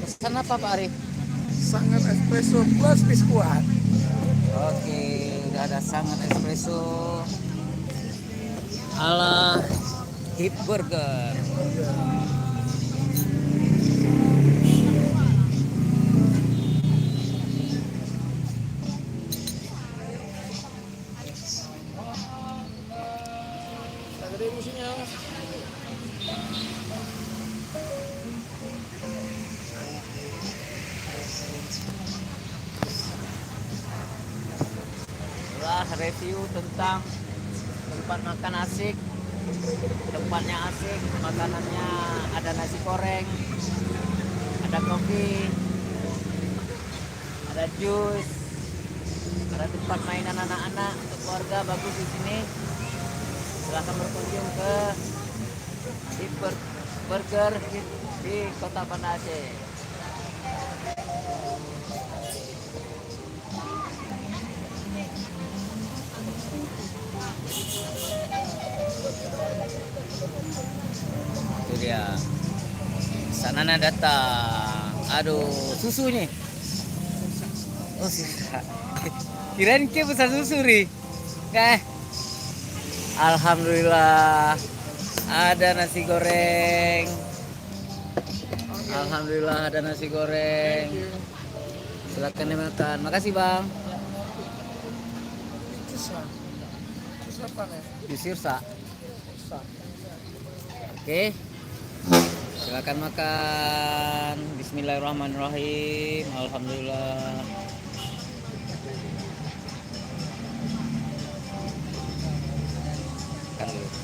Pesan apa Pak Arif? Sangat espresso plus biskuat. Oke, udah ada sangat espresso ala hip burger. Tak gede musuhnya. Itulah review tentang tempat makan asik. Tempatnya asik, makanannya ada nasi goreng, ada kopi, ada jus, ada tempat mainan anak-anak untuk keluarga bagus di sini. Silahkan berkunjung ke Hip Burger di Kota Banda Aceh. Itu dia. Sanana datang. Aduh, susu nih. Oh, sisa. Kirain ke besar susu nih. Nggak. Alhamdulillah ada nasi goreng. Alhamdulillah ada nasi goreng. Silakan dimakan. Makasih Bang. Susah. Susah apa nih? Di Sirsa. Susah. Oke. Silakan makan. Bismillahirrahmanirrahim. Alhamdulillah. Makan dulu.